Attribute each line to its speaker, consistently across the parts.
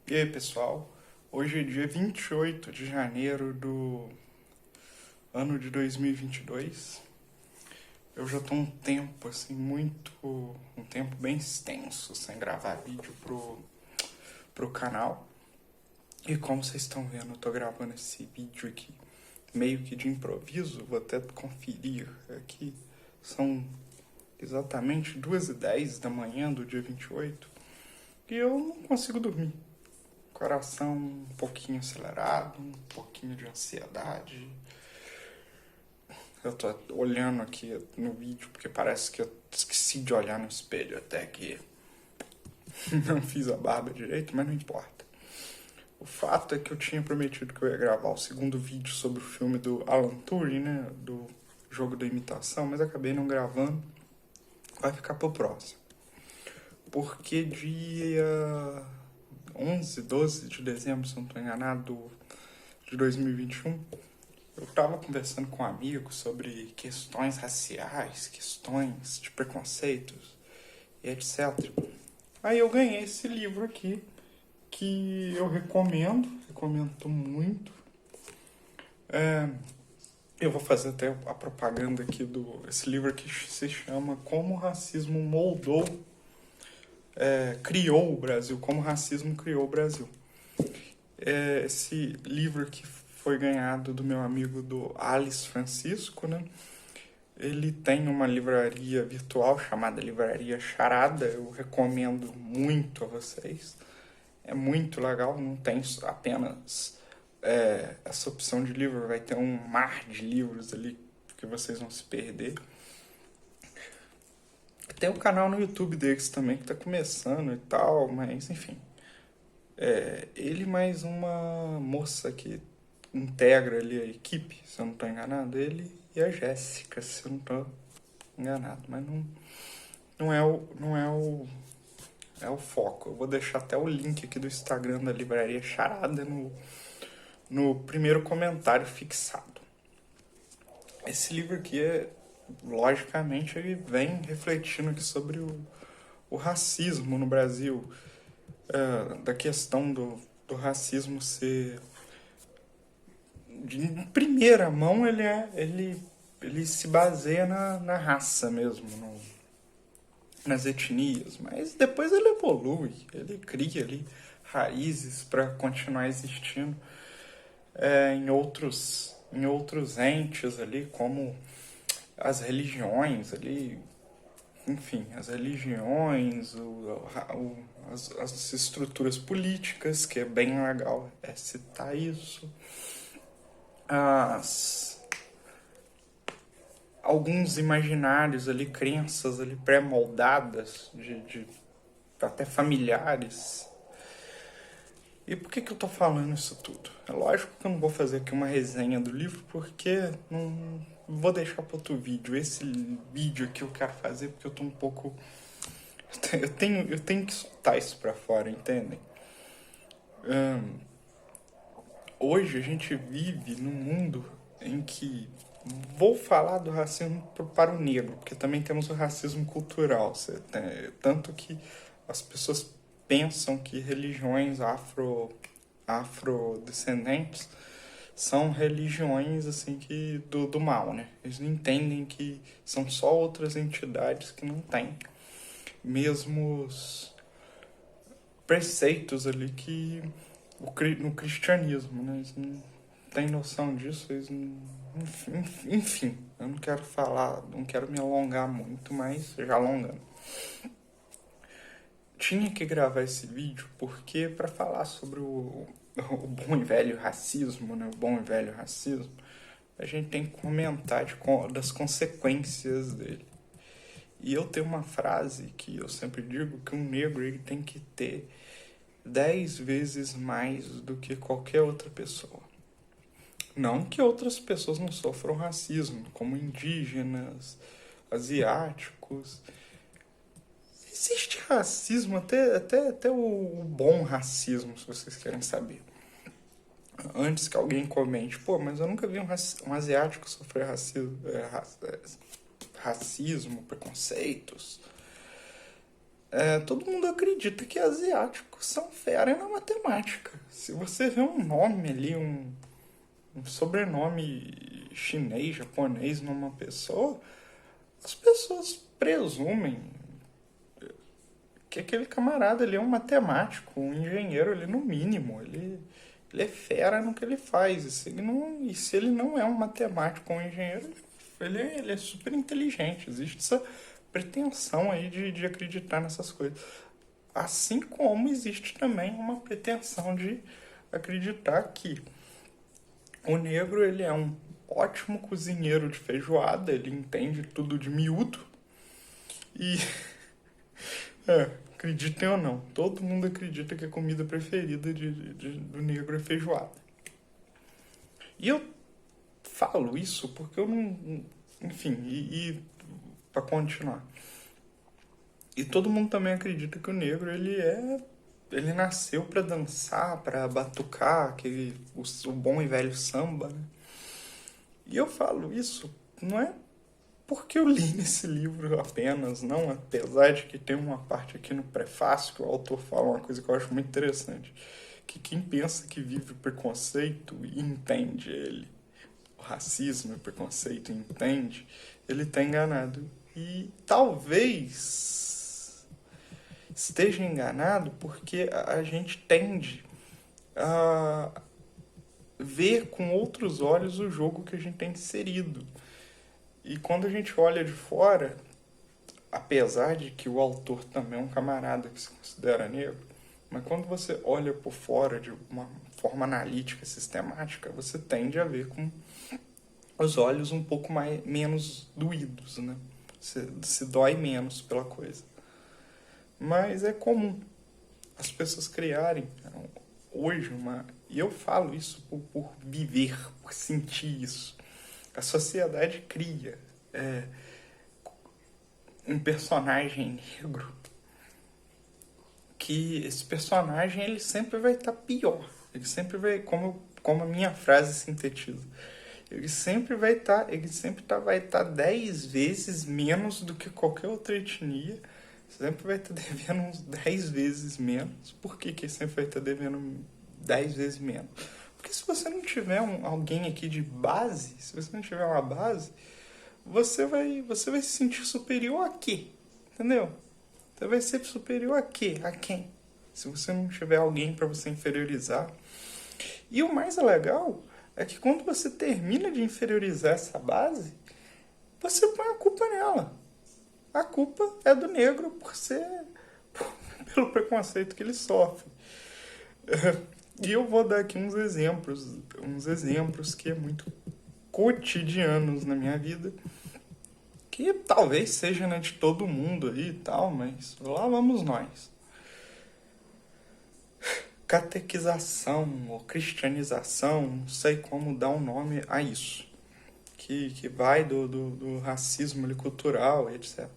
Speaker 1: E aí, pessoal? Hoje é dia 28 de janeiro do ano de 2022. Eu já tô um tempo, assim, um tempo bem extenso sem gravar vídeo pro canal. E como vocês estão vendo, eu tô gravando esse vídeo aqui meio que de improviso. Vou até conferir aqui. São exatamente 2h10 da manhã do dia 28 e eu não consigo dormir. Coração um pouquinho acelerado, um pouquinho de ansiedade. Eu tô olhando aqui no vídeo porque parece que eu esqueci de olhar no espelho até que não fiz a barba direito, mas não importa. O fato é que eu tinha prometido que eu ia gravar o segundo vídeo sobre o filme do Alan Turing, né, do Jogo da Imitação, mas acabei não gravando. Vai ficar pro próximo. Porque dia 11, 12 de dezembro, se não estou enganado, de 2021, eu estava conversando com um amigo sobre questões raciais, questões de preconceitos e etc. Aí eu ganhei esse livro aqui, que eu recomendo muito. Eu vou fazer até a propaganda aqui esse livro que se chama Como o Racismo Moldou criou o Brasil, como o racismo criou o Brasil. Esse livro aqui foi ganhado do meu amigo do Alice Francisco, né? Ele tem uma livraria virtual chamada Livraria Charada, eu recomendo muito a vocês. É muito legal, não tem apenas essa opção de livro, vai ter um mar de livros ali que vocês vão se perder. Tem um canal no YouTube deles também que tá começando e tal, mas enfim. Ele mais uma moça que integra ali a equipe, se eu não tô enganado, ele e a Jéssica, se eu não tô enganado, mas não é o foco. Eu vou deixar até o link aqui do Instagram da Livraria Charada no primeiro comentário fixado. Esse livro aqui logicamente, ele vem refletindo aqui sobre o racismo no Brasil, da questão do racismo ser... em primeira mão, ele se baseia na raça mesmo, nas etnias, mas depois ele evolui, ele cria ali raízes para continuar existindo em outros entes ali, como as religiões ali, enfim, as religiões, as estruturas políticas, que é bem legal citar isso, alguns imaginários ali, crenças ali pré-moldadas, de até familiares. E por que eu tô falando isso tudo? É lógico que eu não vou fazer aqui uma resenha do livro, porque não vou deixar para outro vídeo. Esse vídeo aqui eu quero fazer porque eu tô um pouco... Eu tenho que soltar isso pra fora, entendem? Hoje a gente vive num mundo em que... Vou falar do racismo para o negro, porque também temos o racismo cultural. Tanto que as pessoas pensam que religiões afrodescendentes são religiões assim que do mal, né? Eles não entendem que são só outras entidades que não têm mesmos preceitos ali que no cristianismo, né? Eles não têm noção disso, eles não... Enfim, eu não quero falar, não quero me alongar muito, mas já alongando. Tinha que gravar esse vídeo porque para falar sobre o bom e velho racismo, né? O bom e velho racismo, a gente tem que comentar das consequências dele. E eu tenho uma frase que eu sempre digo, que um negro ele tem que ter 10 vezes mais do que qualquer outra pessoa. Não que outras pessoas não sofram racismo, como indígenas, asiáticos. Existe racismo, até o bom racismo, se vocês querem saber. Antes que alguém comente, pô, mas eu nunca vi um asiático sofrer racismo, preconceitos. todo mundo acredita que asiáticos são fera na matemática. Se você vê um nome ali, um sobrenome chinês, japonês numa pessoa, as pessoas presumem que aquele camarada ali é um matemático, um engenheiro ali no mínimo. Ele é fera no que ele faz. E se ele não é um matemático ou um engenheiro, ele é super inteligente. Existe essa pretensão aí de acreditar nessas coisas. Assim como existe também uma pretensão de acreditar que o negro ele é um ótimo cozinheiro de feijoada, ele entende tudo de miúdo e acreditem ou não, todo mundo acredita que a comida preferida do negro é feijoada. E eu falo isso porque eu não. Enfim, para continuar. E todo mundo também acredita que o negro ele nasceu para dançar, para batucar, o bom e velho samba, né? E eu falo isso não é porque eu li nesse livro apenas, não, apesar de que tem uma parte aqui no prefácio que o autor fala uma coisa que eu acho muito interessante, que quem pensa que vive o preconceito e entende ele, o racismo e o preconceito entende, ele está enganado. E talvez esteja enganado porque a gente tende a ver com outros olhos o jogo que a gente tem inserido. E quando a gente olha de fora, apesar de que o autor também é um camarada que se considera negro, mas quando você olha por fora de uma forma analítica, sistemática, você tende a ver com os olhos um pouco menos doídos, né? Se dói menos pela coisa. Mas é comum as pessoas criarem hoje uma... E eu falo isso por viver, por sentir isso. A sociedade cria um personagem negro que esse personagem ele sempre vai estar pior. Ele sempre vai, como a minha frase sintetiza, ele sempre vai estar 10 vezes menos do que qualquer outra etnia. Sempre vai estar devendo uns 10 vezes menos. Por que sempre vai estar devendo 10 vezes menos? Porque se você não tiver alguém aqui de base, se você não tiver uma base, você vai se sentir superior a quê? Entendeu? Você vai ser superior a quê? A quem? Se você não tiver alguém para você inferiorizar. E o mais legal é que quando você termina de inferiorizar essa base, você põe a culpa nela. A culpa é do negro pelo preconceito que ele sofre. E eu vou dar aqui uns exemplos que é muito cotidianos na minha vida, que talvez seja, né, de todo mundo aí e tal, mas lá vamos nós. Catequização ou cristianização, não sei como dar um nome a isso, que vai do racismo ali, cultural, etc.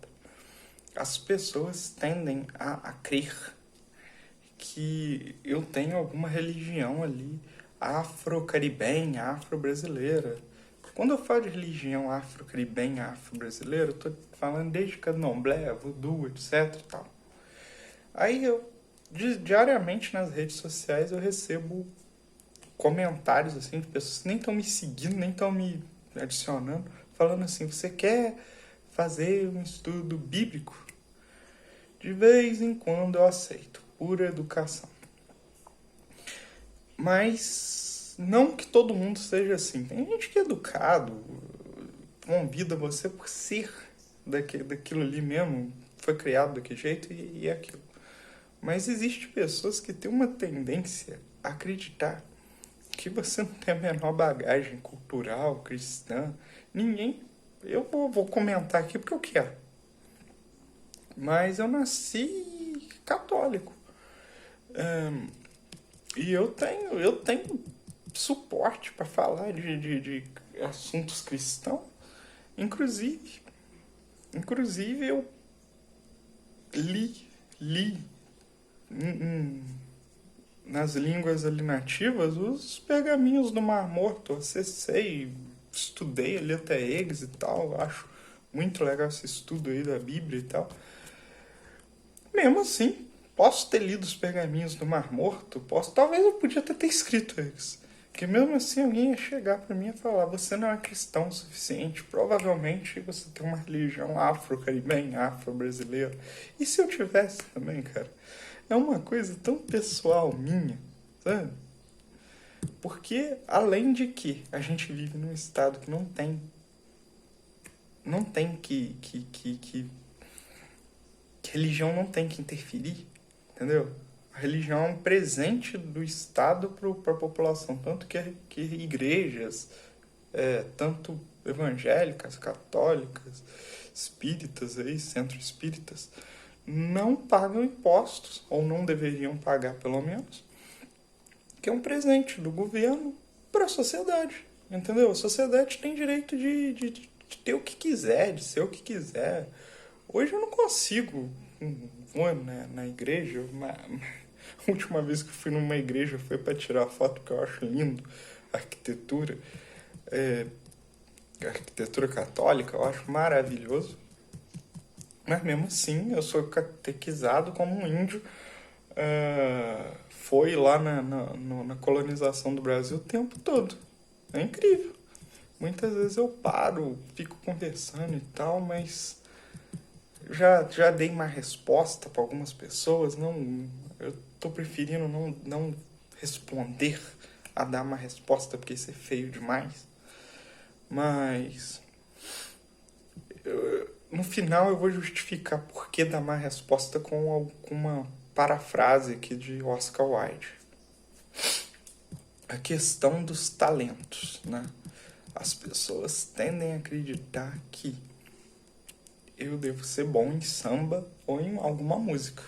Speaker 1: As pessoas tendem a crer que eu tenho alguma religião ali afro-caribenha, afro-brasileira. Quando eu falo de religião afro-caribenha, afro-brasileira, eu tô falando desde candomblé, voodoo, etc e tal. Aí diariamente nas redes sociais eu recebo comentários assim de pessoas que nem estão me seguindo, nem estão me adicionando, falando assim, você quer fazer um estudo bíblico? De vez em quando eu aceito, pura educação. Mas não que todo mundo seja assim. Tem gente que é educado, convida você por ser daquilo ali mesmo, foi criado daquele jeito e é aquilo. Mas existe pessoas que têm uma tendência a acreditar que você não tem a menor bagagem cultural, cristã. Ninguém... Eu vou comentar aqui porque eu quero. Mas eu nasci católico. E eu tenho suporte para falar de assuntos cristãos. Inclusive eu li nas línguas ali nativas os pergaminhos do Mar Morto. Acessei, estudei ali até eles e tal. Acho muito legal esse estudo aí da Bíblia e tal. Mesmo assim, posso ter lido os pergaminhos do Mar Morto, talvez eu podia até ter escrito eles. Porque mesmo assim alguém ia chegar pra mim e falar, você não é cristão o suficiente, provavelmente você tem uma religião afro-caribenha, afro-brasileira. E se eu tivesse também, cara? É uma coisa tão pessoal minha, sabe? Porque, além de que a gente vive num estado que não tem que religião não tem que interferir, entendeu? A religião é um presente do Estado para a população, tanto que igrejas, tanto evangélicas, católicas, espíritas, aí, centros espíritas, não pagam impostos, ou não deveriam pagar pelo menos, que é um presente do governo para a sociedade, entendeu? A sociedade tem direito de ter o que quiser, de ser o que quiser. Hoje eu não consigo. Vou na igreja. A última vez que fui numa igreja foi para tirar foto, porque eu acho lindo a arquitetura. A arquitetura católica eu acho maravilhoso. Mas mesmo assim, eu sou catequizado como um índio. Foi lá na colonização do Brasil o tempo todo. É incrível. Muitas vezes eu paro, fico conversando e tal, mas já dei uma resposta para algumas pessoas. Não, eu tô preferindo não responder a dar uma resposta, porque isso é feio demais. Mas no final eu vou justificar por que dar uma resposta com alguma parafrase aqui de Oscar Wilde. A questão dos talentos, né? As pessoas tendem a acreditar que eu devo ser bom em samba ou em alguma música.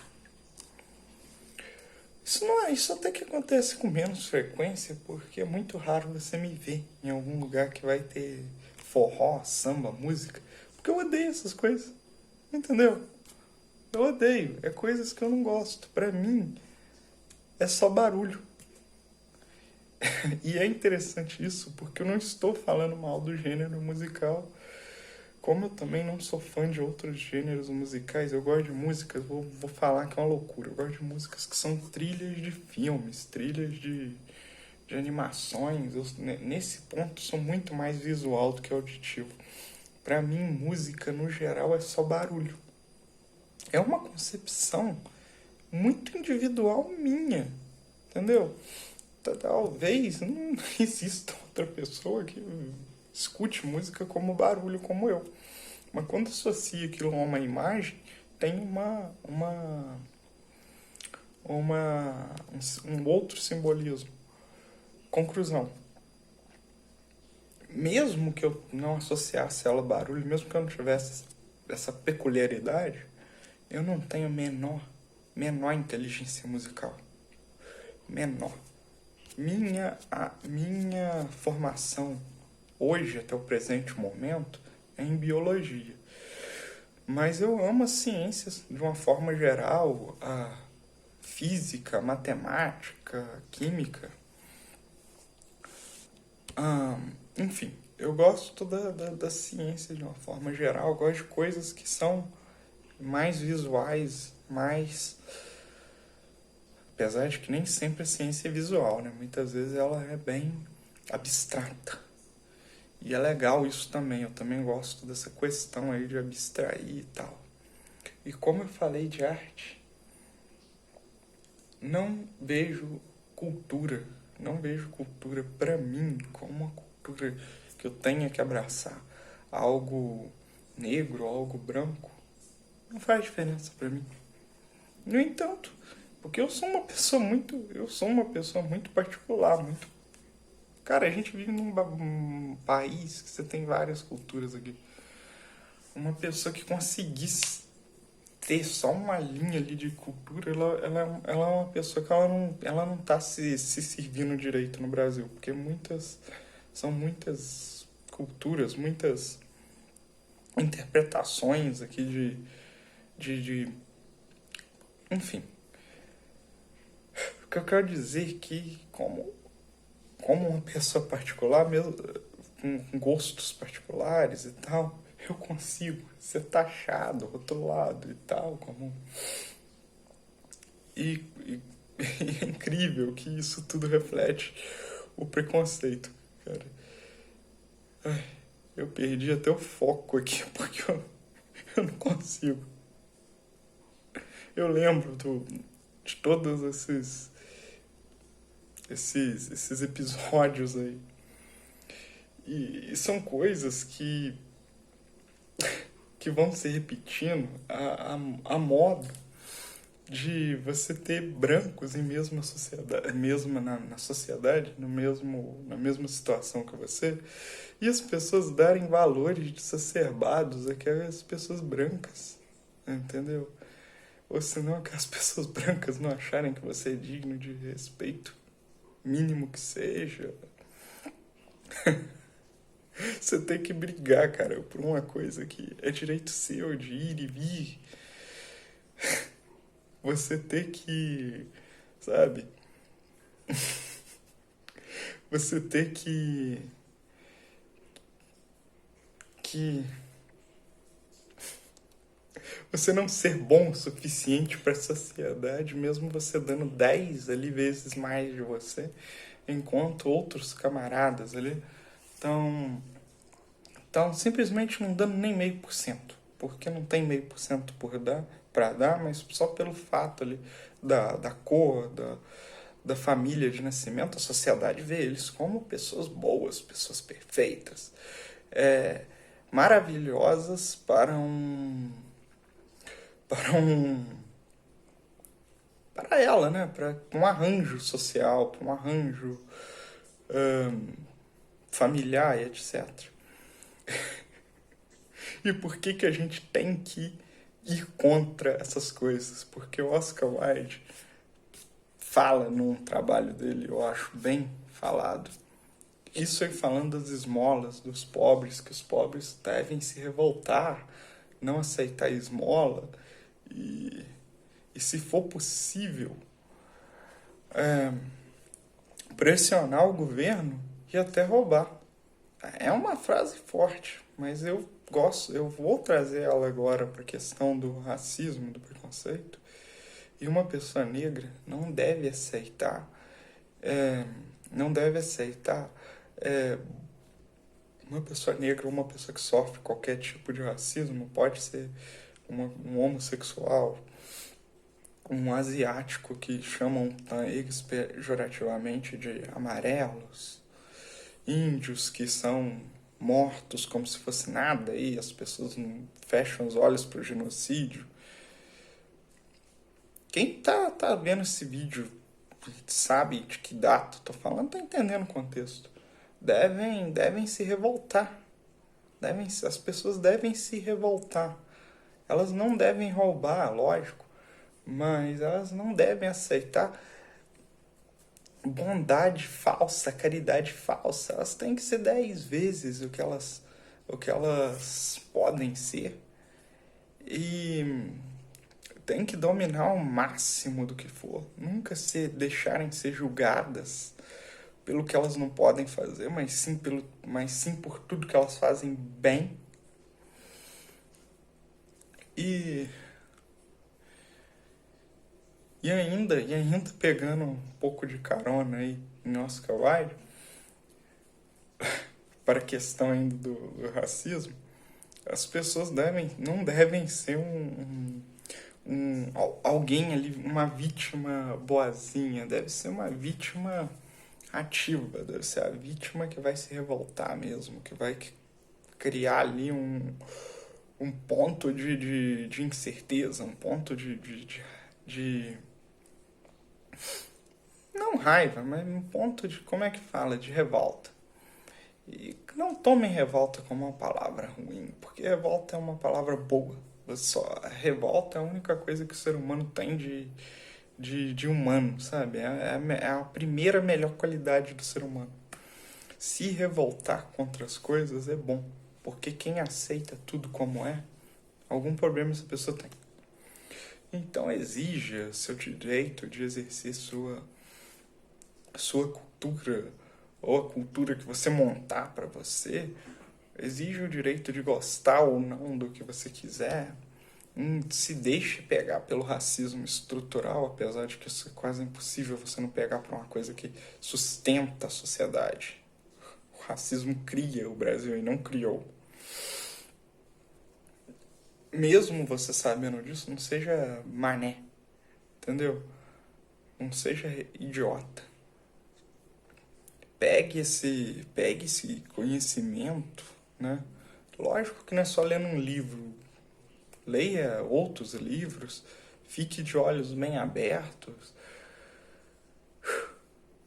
Speaker 1: Isso até que acontece com menos frequência, porque é muito raro você me ver em algum lugar que vai ter forró, samba, música, porque eu odeio essas coisas, entendeu? Eu odeio, é coisas que eu não gosto. Pra mim, é só barulho. E é interessante isso, porque eu não estou falando mal do gênero musical. Como eu também não sou fã de outros gêneros musicais, eu gosto de músicas, vou falar que é uma loucura, eu gosto de músicas que são trilhas de filmes, trilhas de animações. Nesse ponto, sou muito mais visual do que auditivo. Pra mim, música, no geral, é só barulho. É uma concepção muito individual minha, entendeu? Talvez não exista outra pessoa que escute música como barulho como eu. Mas quando associa aquilo a uma imagem, tem um outro simbolismo. Conclusão. Mesmo que eu não associasse ela a barulho, mesmo que eu não tivesse essa peculiaridade, eu não tenho menor inteligência musical. Menor. Minha formação hoje, até o presente momento, é em biologia. Mas eu amo as ciências de uma forma geral, a física, matemática, química. Enfim, eu gosto da ciência de uma forma geral, eu gosto de coisas que são mais visuais, mais... Apesar de que nem sempre a ciência é visual, né? Muitas vezes ela é bem abstrata. E é legal isso também, eu também gosto dessa questão aí de abstrair e tal. E como eu falei de arte, não vejo cultura pra mim como uma cultura que eu tenha que abraçar. Algo negro, algo branco, não faz diferença pra mim. No entanto, porque eu sou uma pessoa muito particular, muito... Cara, a gente vive num país que você tem várias culturas aqui. Uma pessoa que conseguisse ter só uma linha ali de cultura, ela é uma pessoa que ela não tá se servindo direito no Brasil. Porque são muitas culturas, muitas interpretações aqui enfim. O que eu quero dizer é que, como uma pessoa particular, mesmo com gostos particulares e tal, eu consigo ser taxado, rotulado e tal, como E é incrível que isso tudo reflete o preconceito, cara. Ai, eu perdi até o foco aqui, porque eu não consigo. Eu lembro de todos esses episódios aí. E são coisas que vão se repetindo a modo de você ter brancos em mesma sociedade, mesmo na sociedade, na mesma situação que você, e as pessoas darem valores exacerbados àquelas pessoas brancas, entendeu? Ou senão que as pessoas brancas não acharem que você é digno de respeito, mínimo que seja. Você tem que brigar, cara, por uma coisa que é direito seu de ir e vir. Você ter que, sabe? Você ter que você não ser bom o suficiente para a sociedade, mesmo você dando 10 ali vezes mais de você, enquanto outros camaradas ali estão simplesmente não dando nem 0,5%, porque não tem 0,5% por dar, para dar, mas só pelo fato ali da cor, da família de nascimento, a sociedade vê eles como pessoas boas, pessoas perfeitas, maravilhosas para ela, né? Para um arranjo social, para um arranjo familiar e etc. E por que a gente tem que ir contra essas coisas? Porque o Oscar Wilde fala num trabalho dele, eu acho bem falado. Isso aí falando das esmolas dos pobres, que os pobres devem se revoltar, não aceitar esmola e se for possível, pressionar o governo e até roubar. É uma frase forte, mas eu vou trazer ela agora para a questão do racismo, do preconceito. E uma pessoa negra não deve aceitar, não deve aceitar uma pessoa negra ou uma pessoa que sofre qualquer tipo de racismo, pode ser um homossexual, um asiático que chamam eles pejorativamente de amarelos, índios que são mortos como se fosse nada e as pessoas não fecham os olhos para o genocídio. Quem tá vendo esse vídeo sabe de que data eu tô falando, tá entendendo o contexto. Devem se revoltar. As pessoas devem se revoltar. Elas não devem roubar, lógico, mas elas não devem aceitar bondade falsa, caridade falsa. Elas têm que ser 10 vezes o que elas podem ser. E tem que dominar o máximo do que for. Nunca se deixarem ser julgadas pelo que elas não podem fazer, mas sim por tudo que elas fazem bem. E ainda pegando um pouco de carona aí em Oscar Wilde, para a questão ainda do racismo, as pessoas não devem ser alguém ali, uma vítima boazinha, deve ser uma vítima ativa, deve ser a vítima que vai se revoltar mesmo, que vai criar ali um ponto de incerteza, um ponto de não raiva, mas um ponto de, como é que fala, de revolta. E não tomem revolta como uma palavra ruim, porque revolta é uma palavra boa. Revolta é a única coisa que o ser humano tem de humano, sabe? É a primeira melhor qualidade do ser humano. Se revoltar contra as coisas é bom, porque quem aceita tudo como é, algum problema essa pessoa tem. Então exija seu direito de exercer sua cultura, ou a cultura que você montar para você, exige o direito de gostar ou não do que você quiser, Não se deixe pegar pelo racismo estrutural, apesar de que isso é quase impossível você não pegar por uma coisa que sustenta a sociedade. O racismo cria o Brasil e não criou. Mesmo você sabendo disso, não seja mané, entendeu? Não seja idiota. Pegue esse conhecimento, né? Lógico que não é só lendo um livro. Leia outros livros, fique de olhos bem abertos.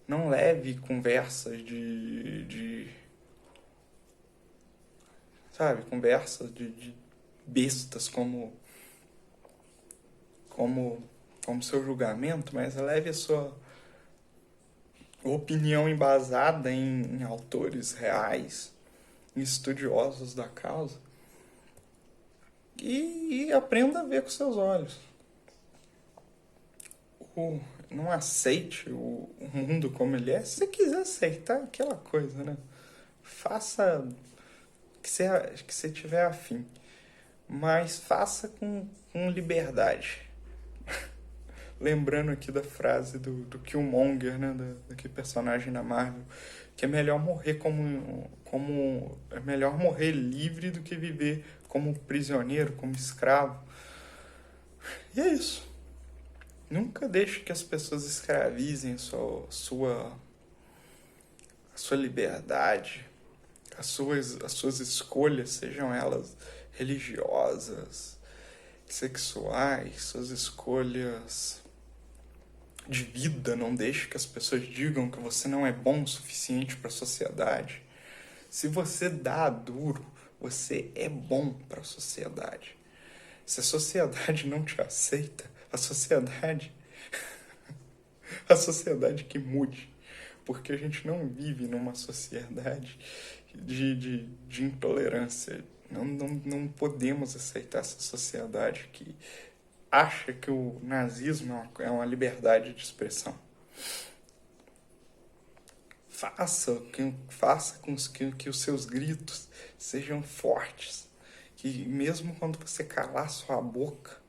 Speaker 1: Não leve conversas sabe, conversas de bestas como seu julgamento, mas leve a sua opinião embasada em autores reais, em estudiosos da causa, e aprenda a ver com seus olhos. Não aceite o mundo como ele é. Se você quiser aceitar, aquela coisa, né? Faça que você tiver afim, mas faça com liberdade. Lembrando aqui da frase do Killmonger, né? Daquele personagem da Marvel, que é melhor morrer é melhor morrer livre do que viver como prisioneiro, como escravo. E é isso. Nunca deixe que as pessoas escravizem a sua liberdade, as suas escolhas, sejam elas religiosas, sexuais, suas escolhas de vida. Não deixe que as pessoas digam que você não é bom o suficiente para a sociedade. Se você dá duro, você é bom para a sociedade. Se a sociedade não te aceita, a sociedade que mude, porque a gente não vive numa sociedade de intolerância. Não podemos aceitar essa sociedade que acha que o nazismo é uma liberdade de expressão. Faça com que os seus gritos sejam fortes, que mesmo quando você calar sua boca,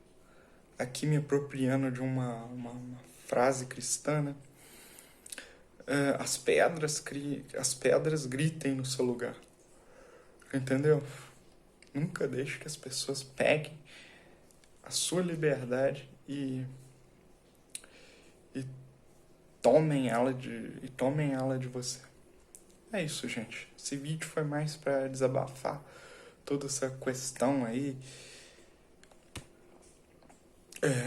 Speaker 1: aqui me apropriando de uma frase cristã, né? As pedras gritem no seu lugar. Entendeu? Nunca deixe que as pessoas peguem a sua liberdade e tomem ela de você. É isso, gente. Esse vídeo foi mais para desabafar toda essa questão aí,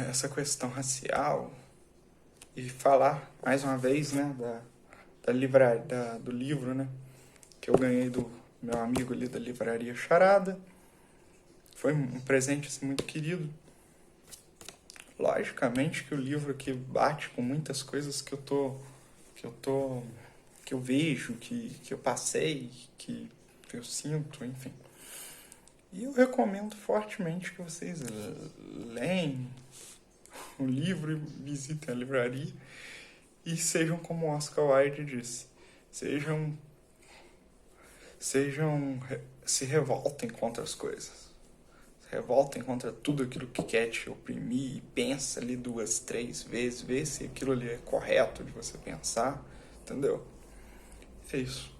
Speaker 1: essa questão racial, e falar mais uma vez, né, do livro, né, que eu ganhei do meu amigo ali da livraria Charada. Foi um presente assim, muito querido. Logicamente que o livro aqui bate com muitas coisas que eu vejo, que eu passei, que eu sinto, enfim. E eu recomendo fortemente que vocês leem o livro e visitem a livraria e sejam como Oscar Wilde disse, se revoltem contra as coisas. Se revoltem contra tudo aquilo que quer te oprimir e pensa ali 2, 3 vezes, vê se aquilo ali é correto de você pensar, entendeu? É isso.